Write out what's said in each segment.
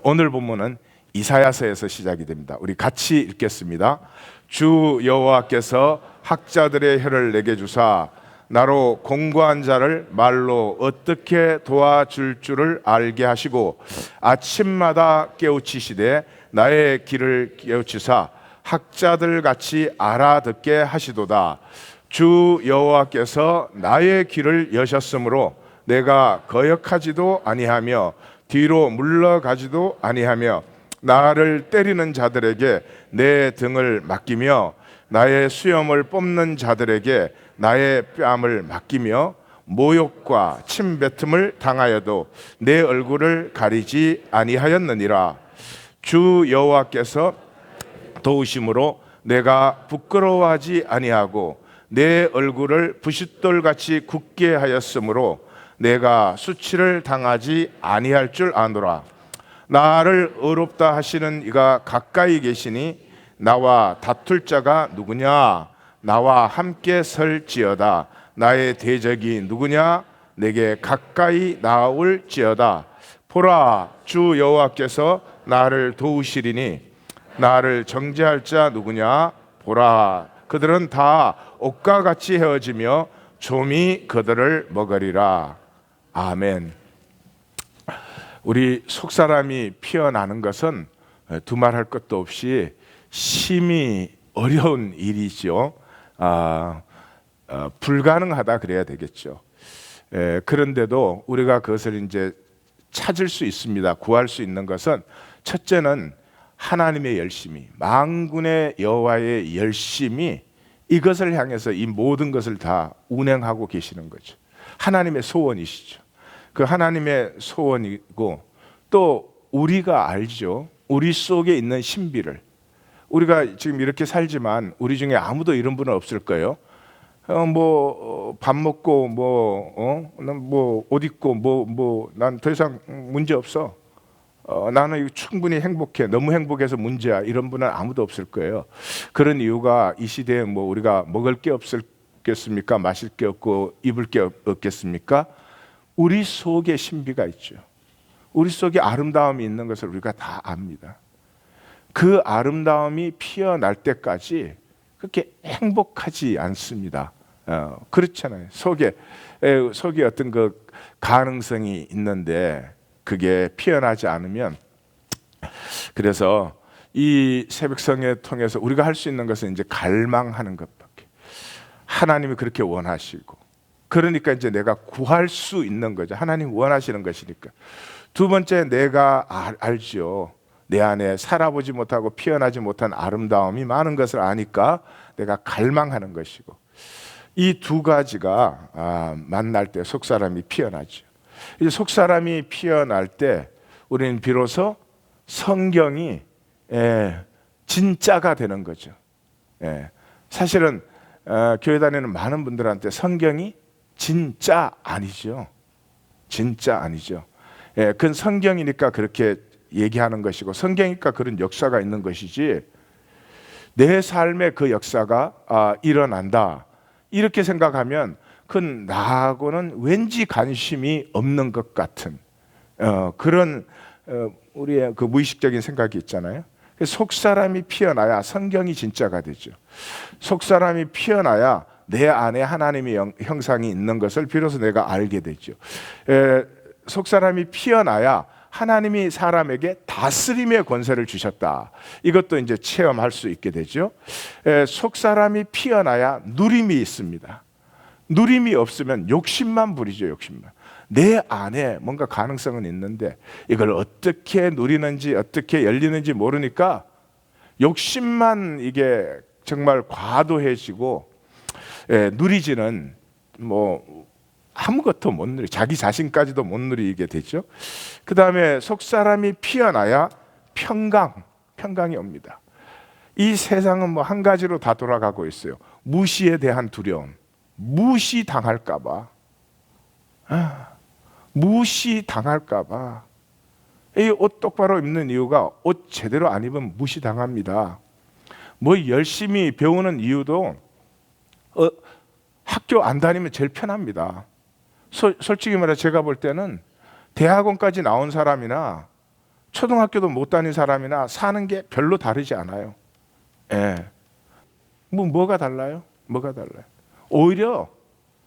오늘 본문은 이사야서에서 시작이 됩니다. 우리 같이 읽겠습니다. 주 여호와께서 학자들의 혀를 내게 주사 나로 공고한 자를 말로 어떻게 도와줄 줄을 알게 하시고 아침마다 깨우치시되 나의 길을 깨우치사 학자들 같이 알아듣게 하시도다. 주 여호와께서 나의 길을 여셨으므로 내가 거역하지도 아니하며 뒤로 물러가지도 아니하며 나를 때리는 자들에게 내 등을 맡기며 나의 수염을 뽑는 자들에게 나의 뺨을 맡기며 모욕과 침뱉음을 당하여도 내 얼굴을 가리지 아니하였느니라. 주 여호와께서 도우심으로 내가 부끄러워하지 아니하고 내 얼굴을 부싯돌같이 굳게 하였으므로 내가 수치를 당하지 아니할 줄 아노라. 나를 의롭다 하시는 이가 가까이 계시니 나와 다툴 자가 누구냐? 나와 함께 설지어다. 나의 대적이 누구냐? 내게 가까이 나올지어다. 보라, 주 여호와께서 나를 도우시리니 나를 정죄할 자 누구냐? 보라, 그들은 다 옥과 같이 헤어지며 좀이 그들을 먹으리라. 아멘. 우리 속사람이 피어나는 것은 두말할 것도 없이 심히 어려운 일이죠. 불가능하다 그래야 되겠죠. 그런데도 우리가 그것을 이제 찾을 수 있습니다. 구할 수 있는 것은 첫째는 하나님의 열심이, 만군의 여호와의 열심이 이것을 향해서 이 모든 것을 다 운행하고 계시는 거죠. 하나님의 소원이시죠. 그 하나님의 소원이고 또 우리가 알죠. 우리 속에 있는 신비를. 우리가 지금 이렇게 살지만 우리 중에 아무도 이런 분은 없을 거예요. 밥 먹고 옷 입고 난 더 이상 문제 없어. 나는 충분히 행복해. 너무 행복해서 문제야. 이런 분은 아무도 없을 거예요. 그런 이유가 이 시대에 우리가 먹을 게 없겠습니까? 마실 게 없고 입을 게 없겠습니까? 우리 속에 신비가 있죠. 우리 속에 아름다움이 있는 것을 우리가 다 압니다. 그 아름다움이 피어날 때까지 그렇게 행복하지 않습니다. 그렇잖아요. 속에 어떤 그 가능성이 있는데 그게 피어나지 않으면, 그래서 이 새벽성회 통해서 우리가 할 수 있는 것은 이제 갈망하는 것밖에. 하나님이 그렇게 원하시고, 그러니까 이제 내가 구할 수 있는 거죠. 하나님 원하시는 것이니까. 두 번째, 내가 알죠. 내 안에 살아보지 못하고 피어나지 못한 아름다움이 많은 것을 아니까 내가 갈망하는 것이고, 이 두 가지가 만날 때 속사람이 피어나죠. 이제 속사람이 피어날 때 우리는 비로소 성경이 진짜가 되는 거죠. 사실은 교회 다니는 많은 분들한테 성경이 진짜 아니죠. 진짜 아니죠. 그건 성경이니까 그렇게 얘기하는 것이고 성경이니까 그런 역사가 있는 것이지, 내 삶에 그 역사가 일어난다 이렇게 생각하면 그건 나하고는 왠지 관심이 없는 것 같은 그런 우리의 그 무의식적인 생각이 있잖아요. 속사람이 피어나야 성경이 진짜가 되죠. 속사람이 피어나야 내 안에 하나님의 형상이 있는 것을 비로소 내가 알게 되죠. 속사람이 피어나야 하나님이 사람에게 다스림의 권세를 주셨다. 이것도 이제 체험할 수 있게 되죠. 속사람이 피어나야 누림이 있습니다. 누림이 없으면 욕심만 부리죠. 욕심만. 내 안에 뭔가 가능성은 있는데 이걸 어떻게 누리는지 어떻게 열리는지 모르니까 욕심만 이게 정말 과도해지고 누리지는 아무것도 못 누리, 자기 자신까지도 못 누리게 되죠. 그 다음에 속사람이 피어나야 평강이 옵니다. 이 세상은 한 가지로 다 돌아가고 있어요. 무시에 대한 두려움. 무시당할까봐. 무시당할까봐. 이 옷 똑바로 입는 이유가 옷 제대로 안 입으면 무시당합니다. 열심히 배우는 이유도 학교 안 다니면 제일 편합니다. 솔직히 말해 제가 볼 때는 대학원까지 나온 사람이나 초등학교도 못 다닌 사람이나 사는 게 별로 다르지 않아요. 예. 뭐가 달라요? 뭐가 달라요? 오히려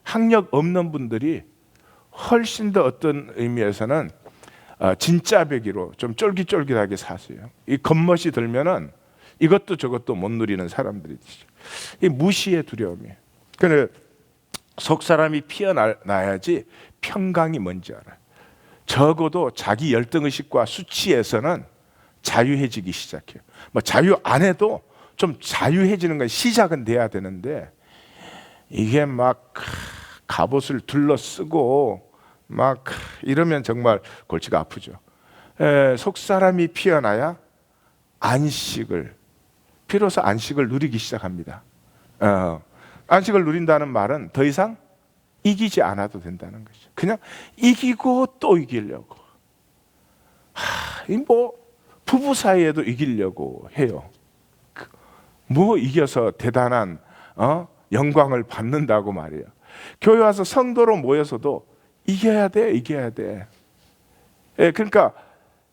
학력 없는 분들이 훨씬 더 어떤 의미에서는 진짜배기로 좀 쫄깃쫄깃하게 사세요. 이 겉멋이 들면은 이것도 저것도 못 누리는 사람들이죠. 이 무시의 두려움이에요. 그래 속 사람이 피어나야지 평강이 뭔지 알아요. 적어도 자기 열등의식과 수치에서는 자유해지기 시작해요. 뭐 자유 안 해도 좀 자유해지는 건 시작은 돼야 되는데 이게 막 갑옷을 둘러쓰고 막 이러면 정말 골치가 아프죠. 속 사람이 피어나야 비로소 안식을 누리기 시작합니다. 안식을 누린다는 말은 더 이상 이기지 않아도 된다는 거죠. 그냥 이기고 또 이기려고. 뭐 부부 사이에도 이기려고 해요. 뭐 이겨서 대단한 영광을 받는다고 말이에요. 교회 와서 성도로 모여서도 이겨야 돼. 예, 그러니까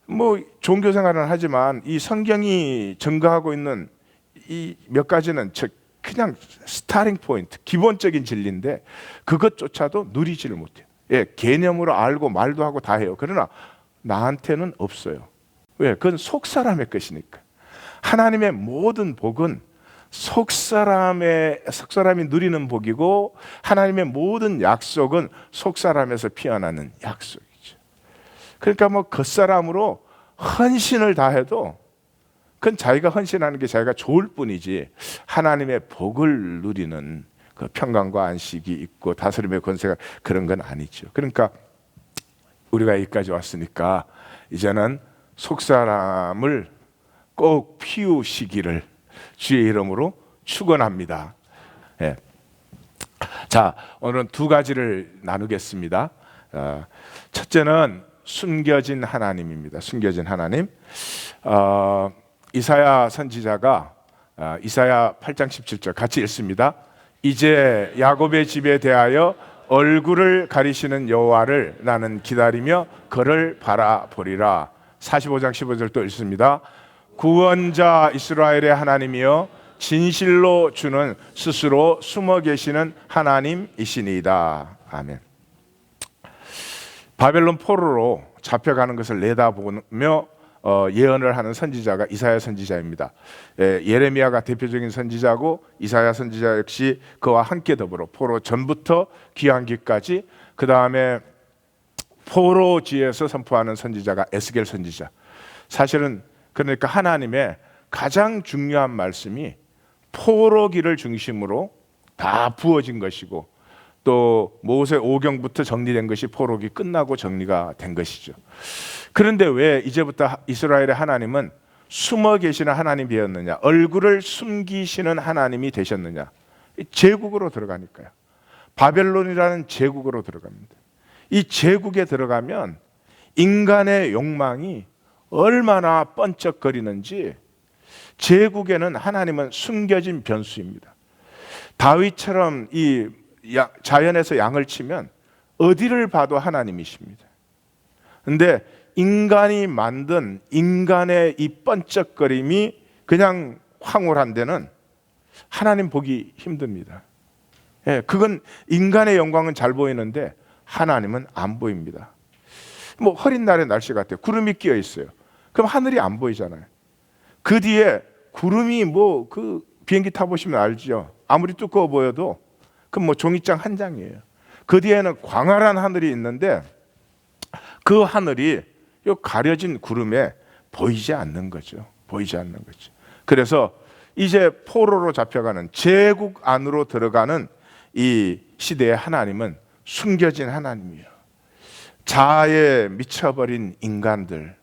뭐 종교 생활은 하지만 이 성경이 증거하고 있는 이 몇 가지는 그냥 스타팅 포인트, 기본적인 진리인데 그것조차도 누리지를 못해요. 예, 개념으로 알고 말도 하고 다 해요. 그러나 나한테는 없어요. 왜? 그건 속 사람의 것이니까. 하나님의 모든 복은 속 사람이 누리는 복이고 하나님의 모든 약속은 속 사람에서 피어나는 약속이죠. 그러니까 뭐 겉사람으로 헌신을 다해도 그건 자기가 헌신하는 게 자기가 좋을 뿐이지 하나님의 복을 누리는 그 평강과 안식이 있고 다스림의 권세가 그런 건 아니죠. 그러니까 우리가 여기까지 왔으니까 이제는 속사람을 꼭 피우시기를 주의 이름으로 축원합니다. 예. 자, 오늘은 두 가지를 나누겠습니다. 첫째는 숨겨진 하나님입니다. 숨겨진 하나님. 이사야 선지자가 이사야 8장 17절 같이 읽습니다. 이제 야곱의 집에 대하여 얼굴을 가리시는 여호와를 나는 기다리며 그를 바라보리라. 45장 15절 또 읽습니다. 구원자 이스라엘의 하나님이여 진실로 주는 스스로 숨어 계시는 하나님이시니이다. 아멘. 바벨론 포로로 잡혀가는 것을 내다보며 예언을 하는 선지자가 이사야 선지자입니다. 예레미야가 대표적인 선지자고 이사야 선지자 역시 그와 함께 더불어 포로 전부터 귀환기까지 그 다음에 포로지에서 선포하는 선지자가 에스겔 선지자. 사실은 그러니까 하나님의 가장 중요한 말씀이 포로기를 중심으로 다 부어진 것이고 또 모세 오경부터 정리된 것이 포로기 끝나고 정리가 된 것이죠. 그런데 왜 이제부터 이스라엘의 하나님은 숨어 계시는 하나님이 되었느냐? 얼굴을 숨기시는 하나님이 되셨느냐? 제국으로 들어가니까요. 바벨론이라는 제국으로 들어갑니다. 이 제국에 들어가면 인간의 욕망이 얼마나 번쩍거리는지 제국에는 하나님은 숨겨진 변수입니다. 다윗처럼 이 자연에서 양을 치면 어디를 봐도 하나님이십니다. 그런데 인간이 만든 인간의 이 번쩍거림이 그냥 황홀한 데는 하나님 보기 힘듭니다. 예, 그건 인간의 영광은 잘 보이는데 하나님은 안 보입니다. 뭐 흐린 날의 날씨 같아요. 구름이 끼어 있어요. 그럼 하늘이 안 보이잖아요. 그 뒤에 구름이 뭐 그 비행기 타보시면 알죠. 아무리 두꺼워 보여도 그 뭐 종이장 한 장이에요. 그 뒤에는 광활한 하늘이 있는데 그 하늘이 요 가려진 구름에 보이지 않는 거죠. 보이지 않는 거죠. 그래서 이제 포로로 잡혀가는 제국 안으로 들어가는 이 시대의 하나님은 숨겨진 하나님이에요. 자아에 미쳐버린 인간들,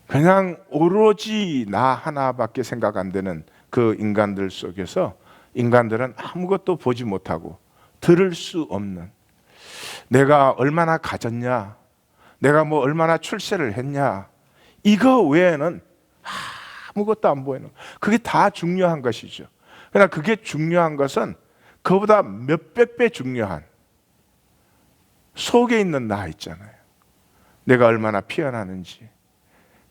그냥 오로지 나 하나밖에 생각 안 되는 그 인간들 속에서 인간들은 아무것도 보지 못하고 들을 수 없는, 내가 얼마나 가졌냐, 내가 뭐 얼마나 출세를 했냐, 이거 외에는 아무것도 안 보이는, 그게 다 중요한 것이죠. 그러나 그게 중요한 것은 그보다 몇백 배 중요한 속에 있는 나 있잖아요. 내가 얼마나 피어나는지,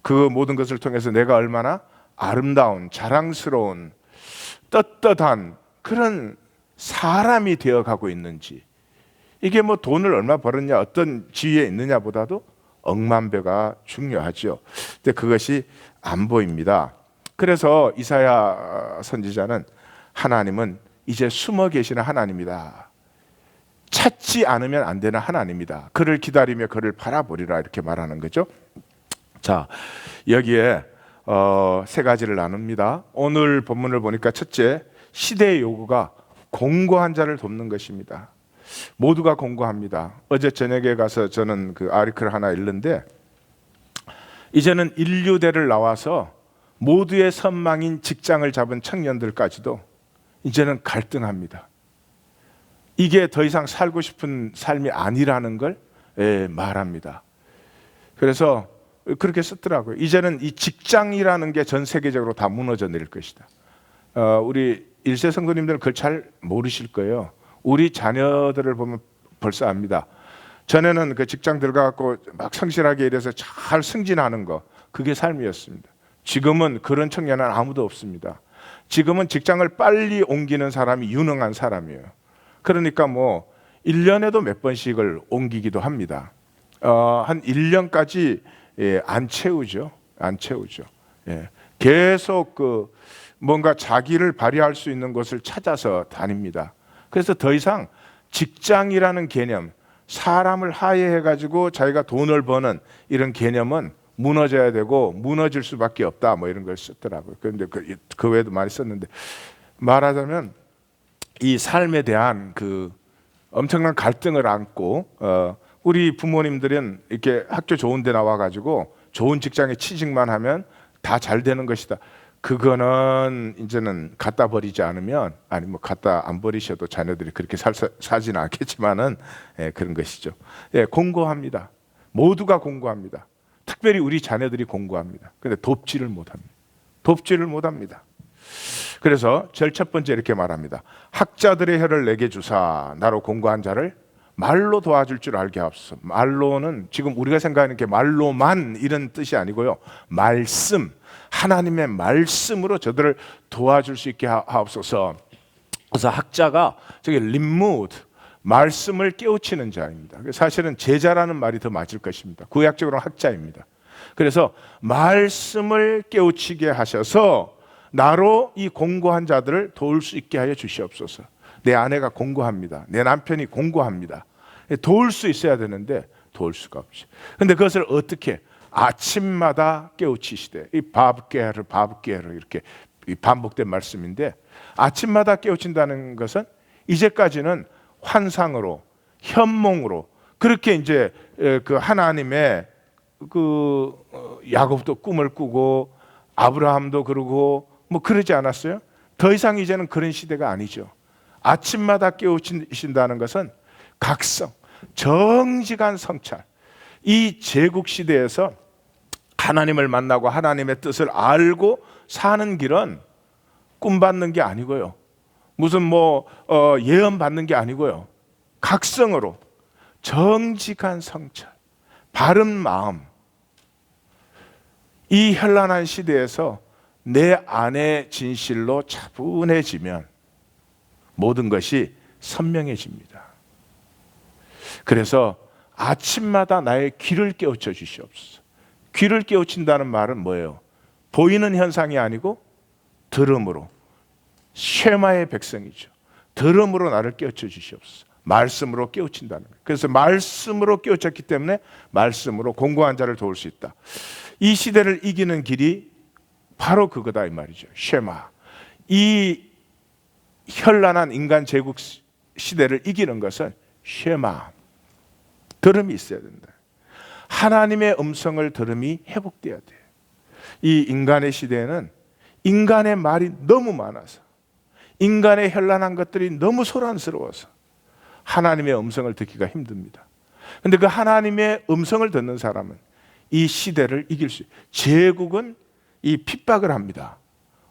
그 모든 것을 통해서 내가 얼마나 아름다운, 자랑스러운, 떳떳한 그런 사람이 되어가고 있는지, 이게 뭐 돈을 얼마 벌었냐, 어떤 지위에 있느냐 보다도 억만배가 중요하죠. 근데 그것이 안 보입니다. 그래서 이사야 선지자는 하나님은 이제 숨어 계시는 하나님이다, 찾지 않으면 안 되는 하나님이다, 그를 기다리며 그를 바라보리라, 이렇게 말하는 거죠. 자, 여기에 세 가지를 나눕니다. 오늘 본문을 보니까 첫째, 시대의 요구가 공고한 자를 돕는 것입니다. 모두가 공고합니다. 어제 저녁에 가서 저는 그 아리클을 하나 읽는데, 이제는 인류대를 나와서 모두의 선망인 직장을 잡은 청년들까지도 이제는 갈등합니다. 이게 더 이상 살고 싶은 삶이 아니라는 걸 말합니다. 그래서 그렇게 썼더라고요. 이제는 이 직장이라는 게 전 세계적으로 다 무너져 내릴 것이다. 우리 1세 성도님들은 그걸 잘 모르실 거예요. 우리 자녀들을 보면 벌써 압니다. 전에는 그 직장 들어가고 막 성실하게 일해서 잘 승진하는 거, 그게 삶이었습니다. 지금은 그런 청년은 아무도 없습니다. 지금은 직장을 빨리 옮기는 사람이 유능한 사람이에요. 그러니까 뭐 1년에도 몇 번씩을 옮기기도 합니다. 한 1년까지 안 채우죠. 안 채우죠. 계속 그 뭔가 자기를 발휘할 수 있는 곳을 찾아서 다닙니다. 그래서 더 이상 직장이라는 개념, 사람을 하해해가지고 자기가 돈을 버는 이런 개념은 무너져야 되고 무너질 수밖에 없다, 뭐 이런 걸 썼더라고요. 그런데 그 외에도 많이 썼는데, 말하자면 이 삶에 대한 그 엄청난 갈등을 안고, 우리 부모님들은 이렇게 학교 좋은 데 나와가지고 좋은 직장에 취직만 하면 다 잘 되는 것이다. 그거는 이제는 갖다 버리지 않으면, 아니 뭐 갖다 안 버리셔도 자녀들이 그렇게 사지는 않겠지만은 그런 것이죠. 공고합니다. 모두가 공고합니다. 특별히 우리 자녀들이 공고합니다. 근데 돕지를 못합니다. 돕지를 못합니다. 그래서 제일 첫 번째 이렇게 말합니다. 학자들의 혀를 내게 주사 나로 공고한 자를 말로 도와줄 줄 알게 하옵소서. 말로는 지금 우리가 생각하는 게 말로만 이런 뜻이 아니고요. 말씀, 하나님의 말씀으로 저들을 도와줄 수 있게 하옵소서. 그래서 학자가 저기 림무드, 말씀을 깨우치는 자입니다. 사실은 제자라는 말이 더 맞을 것입니다. 구약적으로는 학자입니다. 그래서 말씀을 깨우치게 하셔서 나로 이 공고한 자들을 도울 수 있게 하여 주시옵소서. 내 아내가 공고합니다. 내 남편이 공고합니다. 도울 수 있어야 되는데 도울 수가 없죠. 그런데 그것을 어떻게? 아침마다 깨우치시되, 이 바브게르 이렇게 반복된 말씀인데, 아침마다 깨우친다는 것은 이제까지는 환상으로, 현몽으로 그렇게 이제 그 하나님의 그 야곱도 꿈을 꾸고 아브라함도 그러고 뭐 그러지 않았어요? 더 이상 이제는 그런 시대가 아니죠. 아침마다 깨우치신다는 것은 각성, 정직한 성찰. 이 제국 시대에서 하나님을 만나고 하나님의 뜻을 알고 사는 길은 꿈 받는 게 아니고요. 무슨 뭐 예언 받는 게 아니고요. 각성으로 정직한 성찰, 바른 마음. 이 현란한 시대에서 내 안의 진실로 차분해지면 모든 것이 선명해집니다. 그래서 아침마다 나의 귀를 깨우쳐 주시옵소서. 귀를 깨우친다는 말은 뭐예요? 보이는 현상이 아니고 들음으로, 쉐마의 백성이죠. 들음으로 나를 깨우쳐 주시옵소서. 말씀으로 깨우친다는 거예요. 그래서 말씀으로 깨우쳤기 때문에 말씀으로 공고한 자를 도울 수 있다. 이 시대를 이기는 길이 바로 그거다 이 말이죠. 쉐마. 이 현란한 인간 제국 시대를 이기는 것은 쉐마, 들음이 있어야 된다. 하나님의 음성을 들음이 회복돼야 돼. 이 인간의 시대에는 인간의 말이 너무 많아서, 인간의 현란한 것들이 너무 소란스러워서 하나님의 음성을 듣기가 힘듭니다. 그런데 그 하나님의 음성을 듣는 사람은 이 시대를 이길 수 있어요. 제국은 이 핍박을 합니다.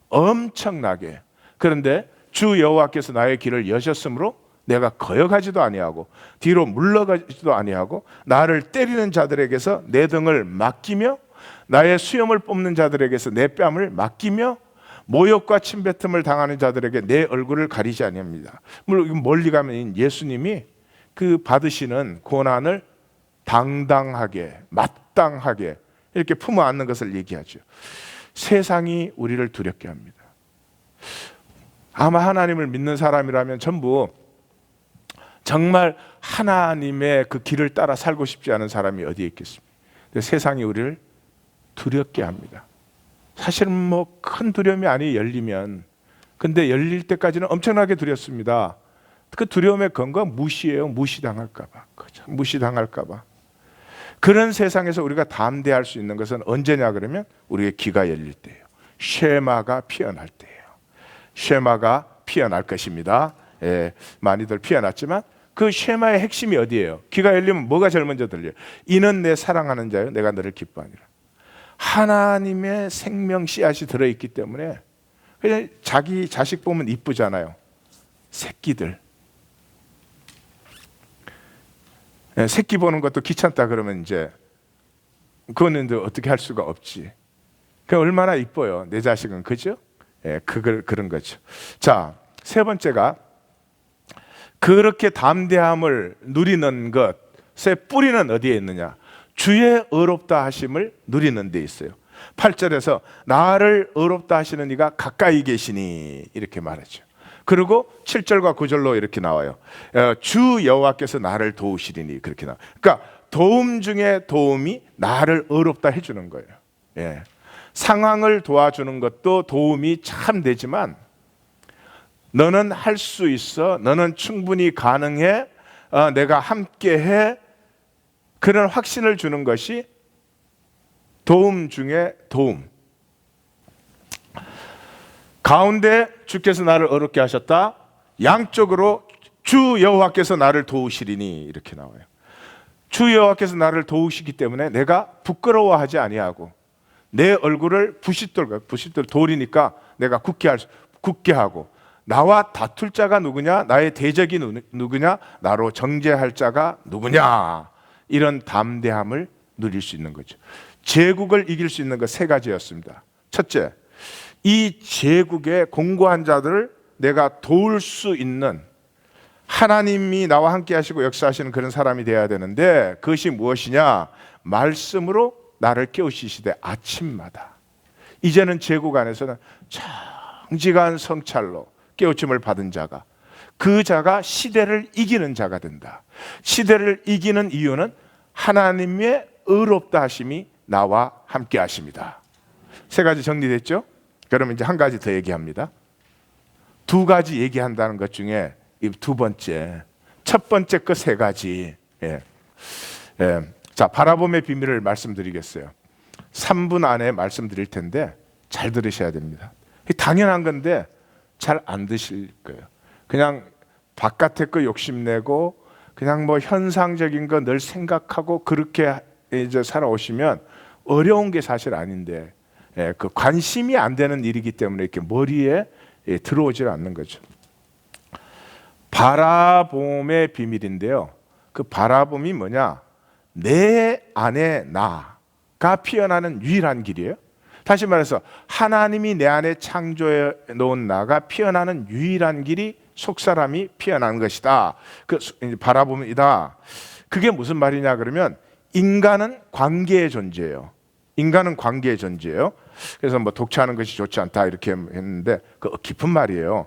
엄청나게. 그런데 주 여호와께서 나의 길을 여셨으므로 내가 거역하지도 아니하고 뒤로 물러가지도 아니하고 나를 때리는 자들에게서 내 등을 맡기며 나의 수염을 뽑는 자들에게서 내 뺨을 맡기며 모욕과 침뱉음을 당하는 자들에게 내 얼굴을 가리지 아니합니다. 물론 멀리 가면 예수님이 그 받으시는 고난을 당당하게 마땅하게 이렇게 품어 안는 것을 얘기하죠. 세상이 우리를 두렵게 합니다. 아마 하나님을 믿는 사람이라면 전부 정말 하나님의 그 길을 따라 살고 싶지 않은 사람이 어디에 있겠습니까? 근데 세상이 우리를 두렵게 합니다. 사실은 뭐 큰 두려움이 아니 열리면, 근데 열릴 때까지는 엄청나게 두렵습니다. 그 두려움의 근거가 무시예요. 무시당할까봐. 무시당할까봐. 그런 세상에서 우리가 담대할 수 있는 것은 언제냐 그러면 우리의 귀가 열릴 때예요. 쉐마가 피어날 때예요. 쉐마가 피어날 것입니다. 예, 많이들 피어났지만 그 쉐마의 핵심이 어디예요? 귀가 열리면 뭐가 제일 먼저 들려요? 이는 내 사랑하는 자요 내가 너를 기뻐하니라. 하나님의 생명 씨앗이 들어있기 때문에 그냥 자기 자식 보면 이쁘잖아요. 새끼들. 예, 새끼 보는 것도 귀찮다 그러면 이제 그거는 이제 어떻게 할 수가 없지. 그 얼마나 이뻐요. 내 자식은. 그죠? 예, 그런 거죠. 자, 세 번째가 그렇게 담대함을 누리는 것의 뿌리는 어디에 있느냐? 주의 의롭다 하심을 누리는 데 있어요. 8절에서 나를 의롭다 하시는 이가 가까이 계시니 이렇게 말하죠. 그리고 7절과 9절로 이렇게 나와요. 주 여호와께서 나를 도우시리니 그렇게 나와요. 그러니까 도움 중에 도움이 나를 의롭다 해주는 거예요. 예. 상황을 도와주는 것도 도움이 참 되지만 너는 할 수 있어, 너는 충분히 가능해, 내가 함께해, 그런 확신을 주는 것이 도움 중에 도움. 가운데 주께서 나를 어렵게 하셨다. 양쪽으로 주 여호와께서 나를 도우시리니 이렇게 나와요. 주 여호와께서 나를 도우시기 때문에 내가 부끄러워하지 아니하고 내 얼굴을 부싯돌 돌이니까 내가 굳게 하고 나와 다툴 자가 누구냐? 나의 대적이 누구냐? 나로 정죄할 자가 누구냐? 이런 담대함을 누릴 수 있는 거죠. 제국을 이길 수 있는 것 세 가지였습니다. 첫째, 이 제국의 공고한 자들을 내가 도울 수 있는 하나님이 나와 함께 하시고 역사하시는 그런 사람이 되어야 되는데 그것이 무엇이냐? 말씀으로 나를 깨우치시되 아침마다. 이제는 제국 안에서는 정직한 성찰로 깨우침을 받은 자가, 그 자가 시대를 이기는 자가 된다. 시대를 이기는 이유는 하나님의 의롭다 하심이 나와 함께 하십니다. 세 가지 정리됐죠? 그러면 이제 한 가지 더 얘기합니다. 두 가지 얘기한다는 것 중에 이 두 번째, 첫 번째 그 세 가지. 자, 바라봄의 비밀을 말씀드리겠어요. 3분 안에 말씀드릴 텐데 잘 들으셔야 됩니다. 당연한 건데 잘 안 드실 거예요. 그냥 바깥에 거 욕심내고 그냥 뭐 현상적인 거 늘 생각하고 그렇게 이제 살아오시면 어려운 게 사실 아닌데 그 관심이 안 되는 일이기 때문에 이렇게 머리에 들어오질 않는 거죠. 바라봄의 비밀인데요. 그 바라봄이 뭐냐? 내 안에 나가 피어나는 유일한 길이에요. 다시 말해서 하나님이 내 안에 창조해 놓은 나가 피어나는 유일한 길이 속사람이 피어나는 것이다. 그 바라봄이다. 그게 무슨 말이냐 그러면 인간은 관계의 존재예요. 인간은 관계의 존재예요. 그래서 뭐 독차하는 것이 좋지 않다 이렇게 했는데 그 깊은 말이에요.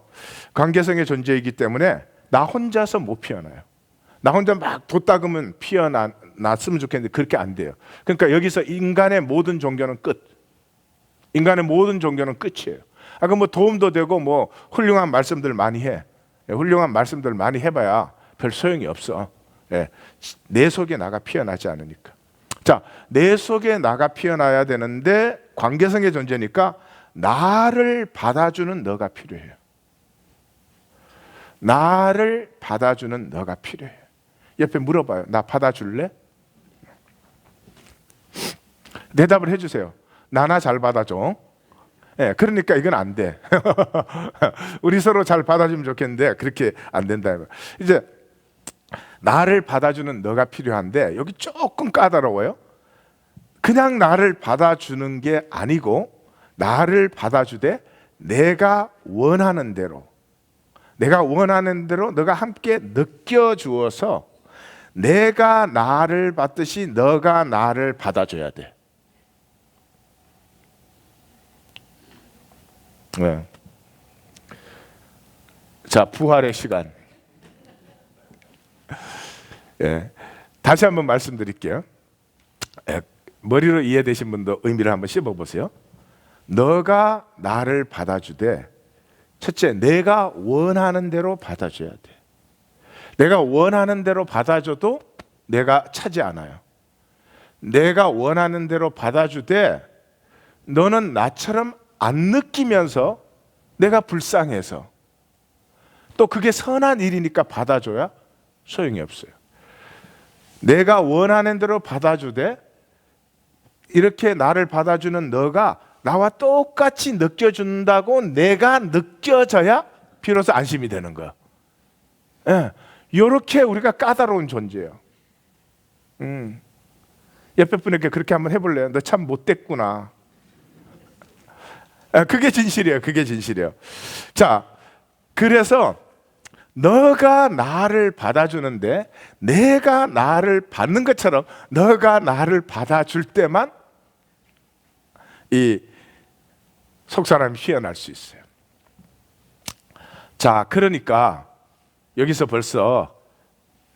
관계성의 존재이기 때문에 나 혼자서 못 피어나요. 나 혼자 막 돛닦으면 피어났으면 좋겠는데 그렇게 안 돼요. 그러니까 여기서 인간의 모든 종교는 끝. 인간의 모든 종교는 끝이에요. 아까 뭐 도움도 되고 뭐 훌륭한 말씀들 많이 해. 훌륭한 말씀들 많이 해봐야 별 소용이 없어. 내 속에 나가 피어나지 않으니까. 자, 내 속에 나가 피어나야 되는데 관계성의 존재니까 나를 받아주는 너가 필요해요. 나를 받아주는 너가 필요해요. 옆에 물어봐요. 나 받아줄래? 대답을 해주세요. 나나 잘 받아줘. 그러니까 이건 안 돼. 우리 서로 잘 받아주면 좋겠는데 그렇게 안 된다. 이제 나를 받아주는 너가 필요한데 여기 조금 까다로워요. 그냥 나를 받아주는 게 아니고 나를 받아주되 내가 원하는 대로 너가 함께 느껴주어서 내가 나를 받듯이 너가 나를 받아줘야 돼. 네. 자, 부활의 시간. 예. 다시 한번 말씀드릴게요. 예. 머리로 이해되신 분도 의미를 한번 씹어보세요. 너가 나를 받아주되, 첫째, 내가 원하는 대로 받아줘야 돼. 내가 원하는 대로 받아줘도 내가 차지 않아요. 내가 원하는 대로 받아주되 너는 나처럼 안 느끼면서 내가 불쌍해서, 또 그게 선한 일이니까 받아줘야 소용이 없어요. 내가 원하는 대로 받아주되 이렇게 나를 받아주는 너가 나와 똑같이 느껴준다고 내가 느껴져야 비로소 안심이 되는 거야. 예, 이렇게 우리가 까다로운 존재예요. 옆에 분에게 그렇게 한번 해볼래요? 너 참 못됐구나. 그게 진실이에요. 그게 진실이에요. 자, 그래서 너가 나를 받아주는데 내가 나를 받는 것처럼 너가 나를 받아줄 때만 이 속사람이 휘어날 수 있어요. 자, 그러니까 여기서 벌써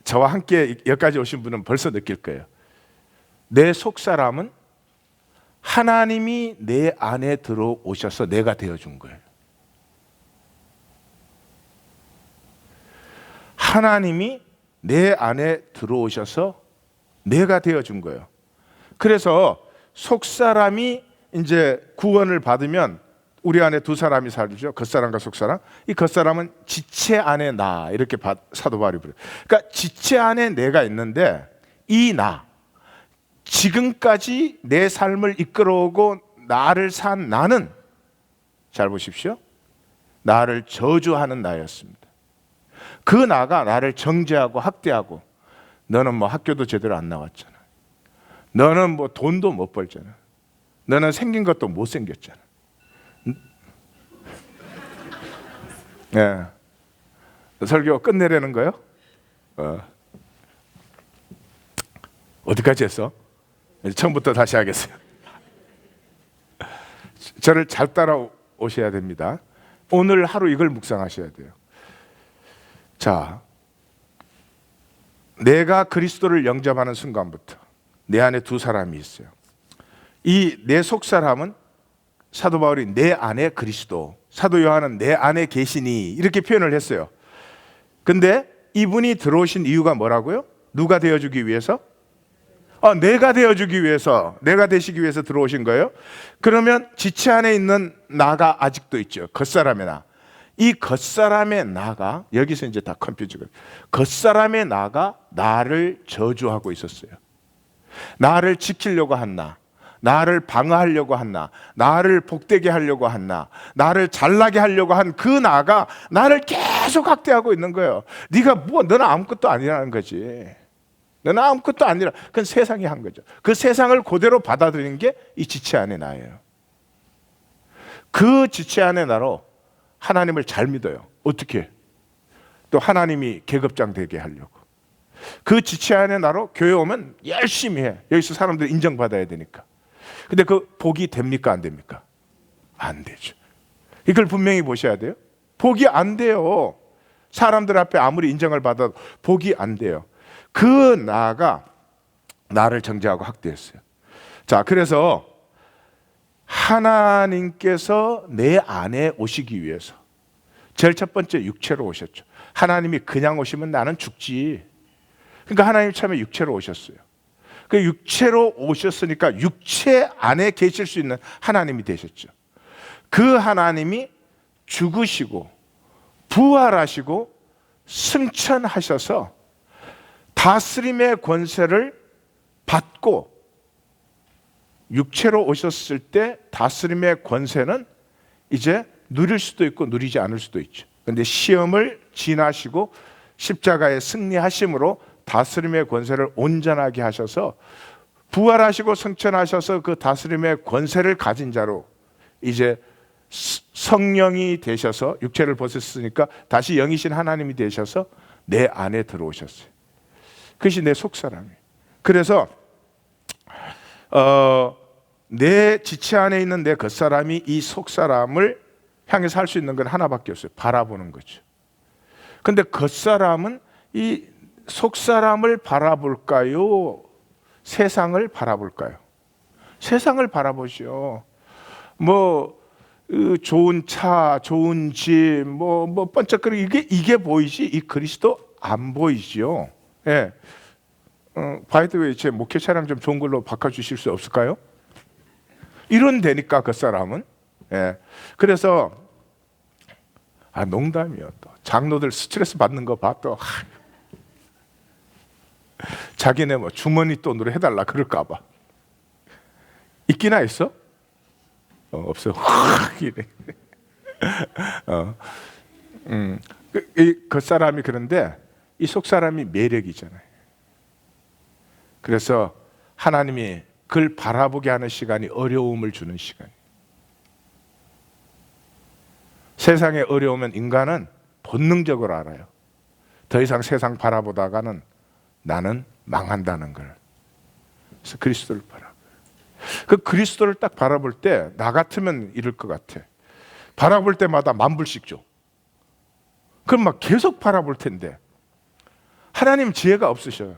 저와 함께 여기까지 오신 분은 벌써 느낄 거예요. 내 속사람은 하나님이 내 안에 들어오셔서 내가 되어준 거예요. 하나님이 내 안에 들어오셔서 내가 되어준 거예요. 그래서 속사람이 이제 구원을 받으면 우리 안에 두 사람이 살죠. 겉사람과 속사람. 이 겉사람은 지체 안에 나, 이렇게 사도 바울이 부르요. 그러니까 지체 안에 내가 있는데 이 나, 지금까지 내 삶을 이끌어오고 나를 산 나는, 잘 보십시오, 나를 저주하는 나였습니다. 그 나가 나를 정죄하고 학대하고, 너는 뭐 학교도 제대로 안 나왔잖아, 너는 뭐 돈도 못 벌잖아, 너는 생긴 것도 못 생겼잖아. 네. 설교 끝내려는 거요? 어디까지 했어? 처음부터 다시 하겠어요. 저를 잘 따라오셔야 됩니다. 오늘 하루 이걸 묵상하셔야 돼요. 자, 내가 그리스도를 영접하는 순간부터 내 안에 두 사람이 있어요. 이 내 속사람은 사도 바울이 내 안에 그리스도, 사도 요한은 내 안에 계시니, 이렇게 표현을 했어요. 근데 이분이 들어오신 이유가 뭐라고요? 누가 되어주기 위해서? 내가 되어주기 위해서, 내가 되시기 위해서 들어오신 거예요. 그러면 지체 안에 있는 나가 아직도 있죠. 겉사람의 나. 이 겉사람의 나가, 여기서 이제 다 컨퓨즈가, 겉사람의 나가 나를 저주하고 있었어요. 나를 지키려고 한 나, 나를 방어하려고 한 나, 나를 복되게 하려고 한 나, 나를 잘나게 하려고 한 그 나가 나를 계속 학대하고 있는 거예요. 네가 뭐, 너는 아무것도 아니라는 거지. 너는 아무것도 아니라, 그건 세상이 한 거죠. 그 세상을 그대로 받아들이는 게 이 지체 안의 나예요. 그 지체 안의 나로 하나님을 잘 믿어요. 어떻게? 또 하나님이 계급장 되게 하려고. 그 지체 안의 나로 교회 오면 열심히 해. 여기서 사람들이 인정받아야 되니까. 근데 그 복이 됩니까? 안 됩니까? 안 되죠. 이걸 분명히 보셔야 돼요. 복이 안 돼요. 사람들 앞에 아무리 인정을 받아도 복이 안 돼요. 그 나가 나를 정죄하고 학대했어요. 자, 그래서 하나님께서 내 안에 오시기 위해서 제일 첫 번째 육체로 오셨죠. 하나님이 그냥 오시면 나는 죽지. 그러니까 하나님 처음에 육체로 오셨어요. 그 육체로 오셨으니까 육체 안에 계실 수 있는 하나님이 되셨죠. 그 하나님이 죽으시고 부활하시고 승천하셔서 다스림의 권세를 받고, 육체로 오셨을 때 다스림의 권세는 이제 누릴 수도 있고 누리지 않을 수도 있죠. 그런데 시험을 지나시고 십자가에 승리하심으로 다스림의 권세를 온전하게 하셔서 부활하시고 승천하셔서 그 다스림의 권세를 가진 자로 이제 성령이 되셔서 육체를 벗었으니까 다시 영이신 하나님이 되셔서 내 안에 들어오셨어요. 그것이 내 속사람이에요. 그래서 내 지체 안에 있는 내 겉사람이 이 속사람을 향해서 할 수 있는 건 하나밖에 없어요. 바라보는 거죠. 근데 겉사람은 이 속사람을 바라볼까요? 세상을 바라볼까요? 세상을 바라보시오. 뭐 좋은 차, 좋은 집, 뭐 번쩍거리고 이게 보이지 이 그리스도 안 보이지요. 예. 바이더웨이 제 목회 차량 좀 좋은 걸로 바꿔주실 수 없을까요? 이런 데니까 그 사람은. 예. 그래서 농담이요. 또 장로들 스트레스 받는 거 봐 또. 자기네 뭐 주머니 돈으로 해달라 그럴까봐. 있기나 있어? 없어. 이래. 그 사람이 그런데 이 속 사람이 매력이잖아요. 그래서 하나님이 그걸 바라보게 하는 시간이 어려움을 주는 시간. 세상에 어려우면 인간은 본능적으로 알아요. 더 이상 세상 바라보다가는 나는 망한다는 걸. 그래서 그리스도를 바라봐요. 그 그리스도를 딱 바라볼 때 나 같으면 이럴 것 같아. 바라볼 때마다 만불씩 줘. 그럼 막 계속 바라볼 텐데 하나님 지혜가 없으셔요.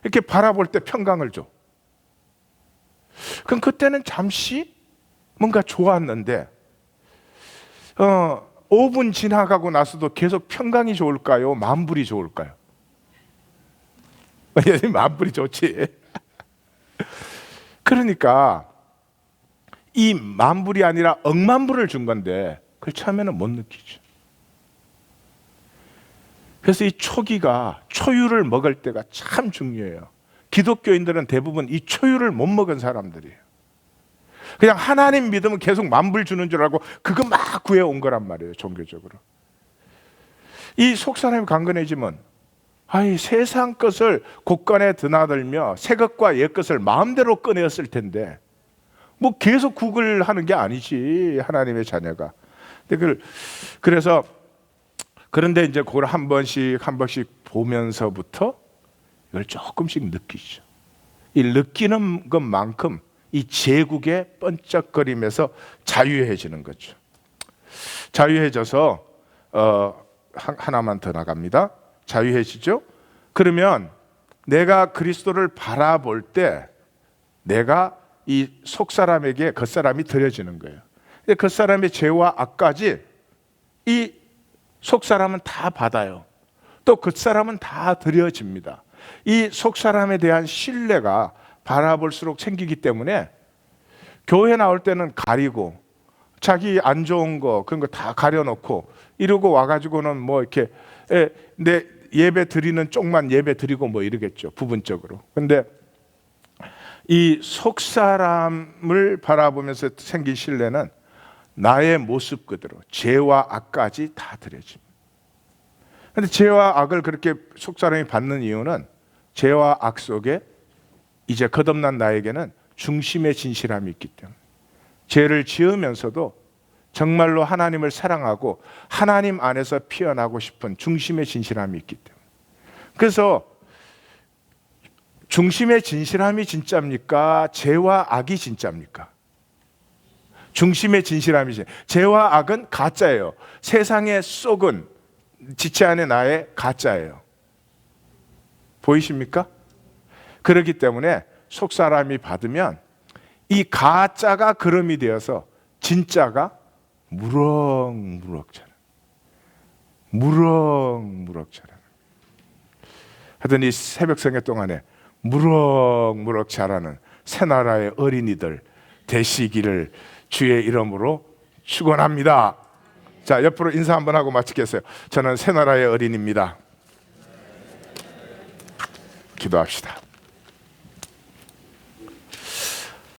이렇게 바라볼 때 평강을 줘. 그럼 그때는 잠시 뭔가 좋았는데 5분 지나가고 나서도 계속 평강이 좋을까요? 만불이 좋을까요? 만불이 좋지. 그러니까 이 만불이 아니라 억만불을 준 건데 그걸 처음에는 못 느끼죠. 그래서 이 초기가 초유를 먹을 때가 참 중요해요. 기독교인들은 대부분 이 초유를 못 먹은 사람들이에요. 그냥 하나님 믿으면 계속 만불 주는 줄 알고 그거 막 구해온 거란 말이에요. 종교적으로. 이 속사람이 강건해지면 세상 것을 곳간에 드나들며 새 것과 옛 것을 마음대로 꺼내었을 텐데 뭐 계속 구걸하는 게 아니지 하나님의 자녀가. 그래서 그런데 이제 그걸 한 번씩 보면서부터 이걸 조금씩 느끼죠. 이 느끼는 것만큼 이 제국의 번쩍거림에서 자유해지는 거죠. 자유해져서 하나만 더 나갑니다. 자유해지죠. 그러면 내가 그리스도를 바라볼 때 내가 이 속사람에게 겉사람이 드려지는 거예요. 겉사람의 죄와 악까지 이 속사람은 다 받아요. 또 겉사람은 다 드려집니다. 이 속사람에 대한 신뢰가 바라볼수록 생기기 때문에 교회 나올 때는 가리고 자기 안 좋은 거 그런 거 다 가려놓고 이러고 와가지고는 뭐 이렇게 내 예배 드리는 쪽만 예배 드리고 뭐 이러겠죠. 부분적으로. 근데 이 속사람을 바라보면서 생긴 신뢰는 나의 모습 그대로 죄와 악까지 다 드려집니다. 근데 죄와 악을 그렇게 속사람이 받는 이유는 죄와 악 속에 이제 거듭난 나에게는 중심의 진실함이 있기 때문에 죄를 지으면서도 정말로 하나님을 사랑하고 하나님 안에서 피어나고 싶은 중심의 진실함이 있기 때문에. 그래서 중심의 진실함이 진짜입니까? 죄와 악이 진짜입니까? 중심의 진실함이지. 죄와 악은 가짜예요. 세상의 속은 지체 안에 나의 가짜예요. 보이십니까? 그렇기 때문에 속사람이 받으면 이 가짜가 그름이 되어서 진짜가 무럭무럭 자라. 무럭무럭 자라. 하여튼 이 새벽 성회 동안에 무럭무럭 자라는 새나라의 어린이들 되시기를 주의 이름으로 축원합니다. 자, 옆으로 인사 한번 하고 마치겠어요. 저는 새나라의 어린이입니다. 기도합시다.